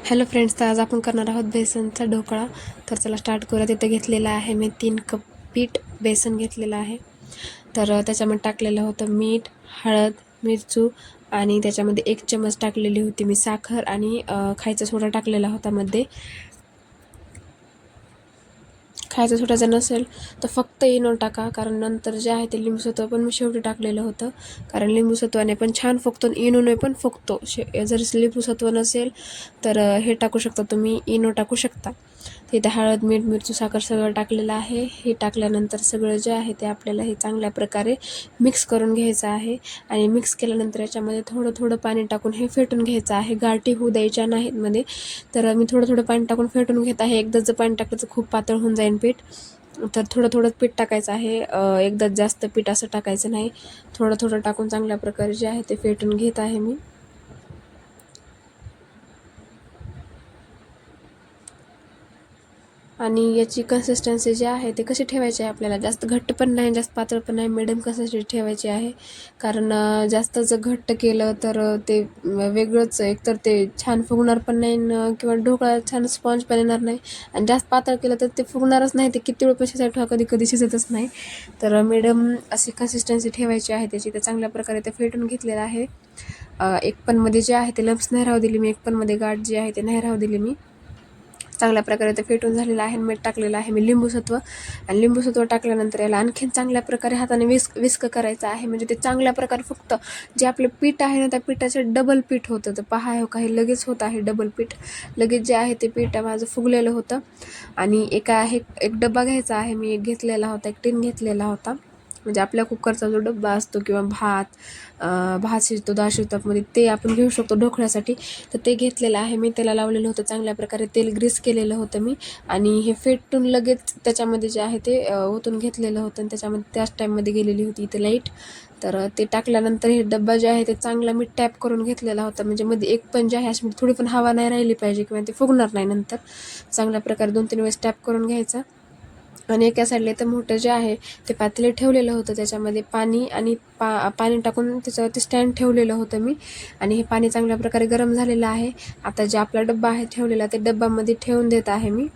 Hello friends, तर आज आपण करणार आहोत बेसनचा ढोकळा. तर चला स्टार्ट करूया. तिथे घेतलेला आहे मी 3 कप पीठ बेसन घेतलेलं आहे. तर त्याच्यामध्ये टाकलेलं होतं मीठ, हळद, मिरचू आणि त्याच्यामध्ये 1 चमच टाकलेली होती मी साखर आणि खायचा सोडा टाकलेला होता मध्ये. खायचा सोडा जर नसेल तर फक्त इनो टाका, कारण नंतर जे आहे ते लिंबूसत्व पण मी शेवटी टाकलेलं होतं, कारण लिंबूसत्वाने पण छान फुगतो आणि इनोने पण फुगतो. जर लिंबूसत्व नसेल तर हे टाकू शकता तुम्ही, इनो टाकू शकता. तिथे हळद, मीठ, मिरची, साखर सगळं टाकलेलं आहे. हे टाकल्यानंतर सगळं जे आहे ते आपल्याला हे चांगल्या प्रकारे मिक्स करून घ्यायचं आहे आणि मिक्स केल्यानंतर याच्यामध्ये थोडं थोडं पाणी टाकून हे फेटून घ्यायचं आहे. गाठी होऊ द्यायच्या नाहीत मध्ये. तर मी थोडं थोडं पाणी टाकून फेटून घेत आहे. एकदाच जर पाणी टाकलं तर खूप पातळ होऊन जाईल पीठ. तर थोडं थोडं पीठ टाकायचं आहे, एकदाच जास्त पीठ असं टाकायचं नाही. थोडं थोडं टाकून चांगल्या प्रकारे जे आहे ते फेटून घेत आहे मी. आणि याची कन्सिस्टन्सी जी आहे ते कशी ठेवायची आहे आपल्याला, जास्त घट्ट पण नाही, जास्त पातळ पण नाही, मिडियम कन्सिस्टन्सी ठेवायची आहे. कारण जास्त जर घट्ट केलं तर ते वेगळंच, एकतर ते छान फुगणार पण नाही किंवा ढोकळा छान स्पॉन्ज पण येणार नाही. आणि जास्त पातळ केलं तर ते फुगणारच नाही, ते किती वेळ पण शिजायला कधी कधी शिजतच नाही. तर मिडियम अशी कन्सिस्टन्सी ठेवायची आहे त्याची. तर चांगल्या प्रकारे ते फेटून घेतलेलं आहे. एक पनमध्ये जे आहे ते लम्प्स नाही राहू दिली मी, एक पनमध्ये गाठ जी आहे ते नाही राहू दिली मी. चांगल्या प्रकारे ते फेटून झालेलं आहे. मीठ टाकलेलं आहे मी, लिंबूसत्व. आणि लिंबूसत्व टाकल्यानंतर याला आणखीन चांगल्या प्रकारे हाताने विस्क करायचं आहे, म्हणजे ते चांगल्या प्रकारे फुगतं. जे आपलं पीठ आहे ना, त्या पिठाचं डबल पीठ होतं. तर पहा, हो काही लगेच होत आहे डबल पीठ. लगेच जे आहे ते पीठ माझं फुगलेलं होतं. आणि एक डबा घ्यायचा आहे, मी एक घेतलेला होता, एक टीन घेतलेला होता. म्हणजे आपल्या कुकरचा जो डब्बा असतो किंवा भात शिजतो, डाळ शिजतात ते आपण घेऊ शकतो ढोकळ्यासाठी. तर ते घेतलेलं आहे मी. त्याला लावलेलं होतं चांगल्या प्रकारे, तेल ग्रीस केलेलं होतं मी. आणि हे फेटून लगेच त्याच्यामध्ये जे आहे ते ओतून घेतलेलं होतं. आणि त्याच्यामध्ये त्याच टाईममध्ये गेलेली होती इथे लाईट. तर ते टाकल्यानंतर हे डब्बा जे आहे ते चांगला मी टॅप करून घेतलेला होता, म्हणजे मध्ये एक पण जे आहे अशी थोडी पण हवा नाही राहिली पाहिजे किंवा ते फुगणार नाही नंतर. चांगल्या प्रकारे 2-3 वेळेस टॅप करून घ्यायचा. आणि एका साईडला तर मोठं जे आहे ते पातेलं ठेवलेलं होतं, त्याच्यामध्ये पाणी आणि पाणी टाकून त्याच्यावरती स्टँड ठेवलेलं होतं मी. आणि हे पाणी चांगल्या प्रकारे गरम झालेलं आहे. आता जे आपला डब्बा आहे ठेवलेला, ते डब्बामध्ये ठेवून देत आहे मी.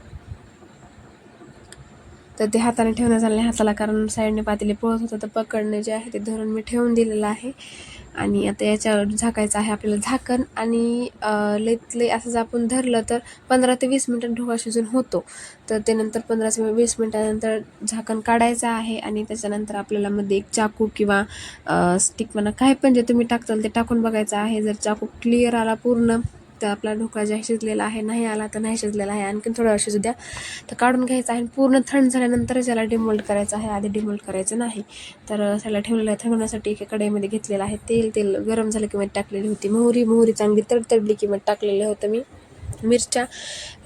तर ते हाताने ठेवणं झालं नाही हाताला, कारण साईडने पातेले पळत होतं, तर पकडणं जे आहे ते धरून मी ठेवून दिलेलं आहे. आणि आता याच्यावर झाकायचं आहे आपल्याला झाकण. आणि लईत लई असंच आपण धरलं तर 15 ते 20 मिनटात ढोकळा शिजून होतो. तर ते नंतर 15 ते 20 मिनटानंतर झाकण काढायचं आहे. आणि त्याच्यानंतर आपल्याला मध्ये एक चाकू किंवा स्टिक म्हणा, काय पण जे तुम्ही टाकताल ते टाकून बघायचं आहे. जर चाकू क्लिअर आला पूर्ण तर आपला ढोकळा जे आहे शिजलेला आहे, नाही आला तर नाही शिजलेला आहे, आणखीन थोडा वेळ शिजू द्या. तर काढून घ्यायचं आहे. पूर्ण थंड झाल्यानंतरच याला डिमोल्ड करायचं आहे, आधी डिमोल्ड करायचं नाही. तर त्याला ठेवलेलं आहे थंडण्यासाठी. एका कढईमध्ये घेतलेलं आहे तेल गरम झालं की मीठ टाकलेली होती, मोहरी चांगली तडतडली की मीठ टाकलेलं होतं मी. मिरच्या,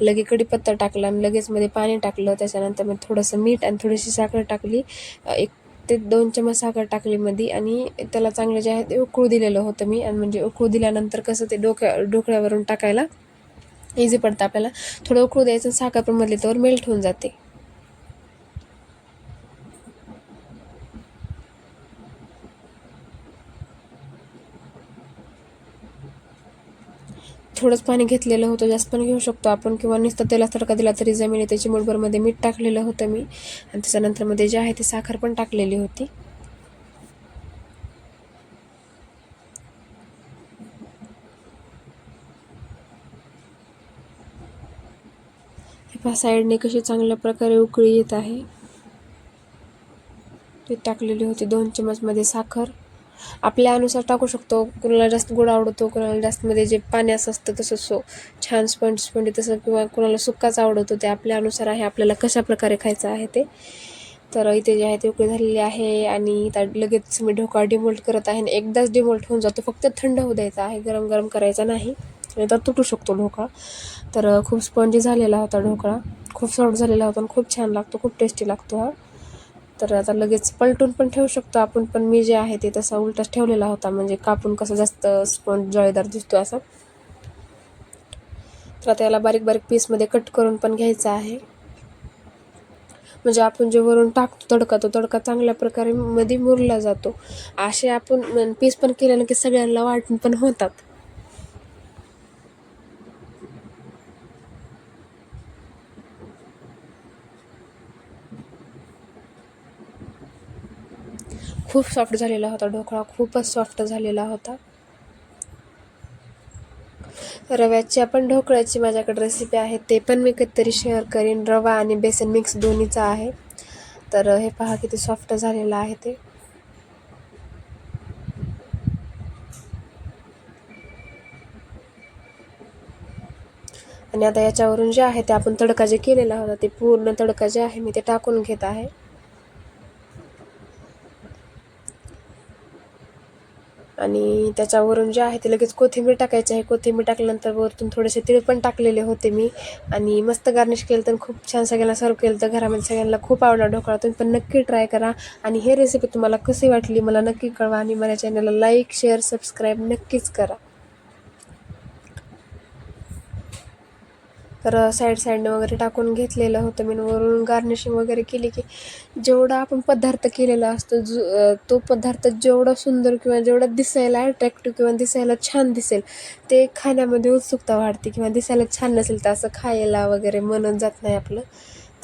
लगे कढीपत्ता टाकला आणि लगेच मध्ये पाणी टाकलं. त्याच्यानंतर मी थोडंसं मीठ आणि थोडीशी साखर टाकली, 1 ते 2 चमच साखर टाकली मध्ये. आणि त्याला चांगलं जे आहे ते उकळू दिलेलं होतं मी. आणि म्हणजे उकळू दिल्यानंतर कसं ते ढोकळ्यावरून टाकायला इझी पडतं आपल्याला. थोडं उकळू द्यायचं, साखर पण मधली तर मेल्ट होऊन जाते. थोडंच पाणी घेतलेलं होतं, जास्त पण घेऊ शकतो आपण, किंवा नुसतं त्याला तडका दिला तरी जमेल. त्याची चिमूटभरमध्ये मीठ टाकलेलं होतं मी. आणि त्याच्यानंतर मध्ये जे आहे ते साखर पण टाकलेली होती. हे पहा, साईडने कशी चांगल्या प्रकारे उकळी येत आहे. ते टाकलेली होती 2 चमचमध्ये साखर. आपल्या अनुसार टाकू शकतो, कुणाला जास्त गोड आवडतो, कुणाला जास्त मध्ये जे पाण्यास असतं तसं छान स्पंजी तसं, किंवा कुणाला सुक्काच आवडतो. ते आपल्या अनुसार आहे, आपल्याला कशा प्रकारे खायचं आहे ते. तर इथे जे आहे ते उकळी झालेली आहे. आणि लगेच मी ढोकळा डिमोल्ट करत आहे. एकदाच डिमोल्ट होऊन जातो, फक्त थंड होऊ द्यायचा आहे, गरम गरम करायचा नाही, तर तुटू शकतो ढोकळा. तर खूप स्पंजी झालेला होता ढोकळा, खूप सॉफ्ट झालेला होता आणि खूप छान लागतो, खूप टेस्टी लागतो हा. तर आता लगेच पलटून पण ठेवू शकतो आपण, पण मी जे आहे ते तसा उलटाच ठेवलेला होता, म्हणजे कापून कसं जास्त स्पंज जळीदार दिसतो असं. तर आता याला बारीक बारीक पीसमध्ये कट करून पण घ्यायचा आहे, म्हणजे आपण जे वरून टाकतो तडका, तो तडका चांगल्या प्रकारे मध्ये मुरला जातो. असे आपण पीस पण केल्यानं की सगळ्यांना वाटून पण होतात. खूप सॉफ्ट झालेला होता ढोकळा, खूपच सॉफ्ट झालेला होता. रव्याच्या पण ढोकळ्याची माझ्याकडे रेसिपी आहे, ते पण मी कधीतरी शेअर करीन. रवा आणि बेसन मिक्स दोन्हीचा आहे. तर हे पहा किती सॉफ्ट झालेलं आहे ते. आणि आता याच्यावरून जे आहे ते आपण तडका जे केलेला होता ते पूर्ण तडका जे आहे मी ते टाकून घेत आहे. आणि त्याच्यावरून जे आहे ते लगेच कोथिंबीर टाकायची आहे. कोथिंबीर टाकल्यानंतर वरतून थोडेसे तीळ पण टाकलेले होते मी, आणि मस्त गार्निश केलं तर खूप छान सगळ्यांना सर्व केलं तर घरामध्ये सगळ्यांना खूप आवडला ढोकळा. तुम्ही पण नक्की ट्राय करा. आणि हे रेसिपी तुम्हाला कशी वाटली मला नक्की कळवा, आणि माझ्या चॅनलला लाईक शेअर सबस्क्राईब नक्कीच करा. तर साईडने वगैरे टाकून घेतलेलं होतं मी, वरून गार्निशिंग वगैरे केली की जेवढा आपण पदार्थ केलेला असतो तो पदार्थ जेवढा सुंदर किंवा जेवढा दिसायला अट्रॅक्टिव्ह किंवा दिसायला छान दिसेल ते खाण्यामध्ये उत्सुकता वाढते, किंवा दिसायला छान नसेल तर असं खायला वगैरे मनच जात नाही आपलं.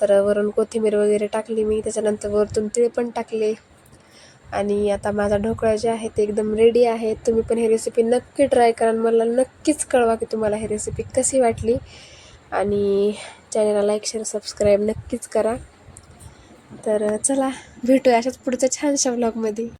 तर वरून कोथिंबीर वगैरे टाकली मी, त्याच्यानंतर वरतून तीळ पण टाकले. आणि आता माझा ढोकळा जे आहे ते एकदम रेडी आहे. तुम्ही पण ही रेसिपी नक्की ट्राय करा, मला नक्कीच कळवा की तुम्हाला ही रेसिपी कशी वाटली. आणि चॅनलला लाईक शेअर सबस्क्राईब नक्कीच करा. तर चला भेटूया अशाच पुढच्या छानशा व्लॉगमध्ये.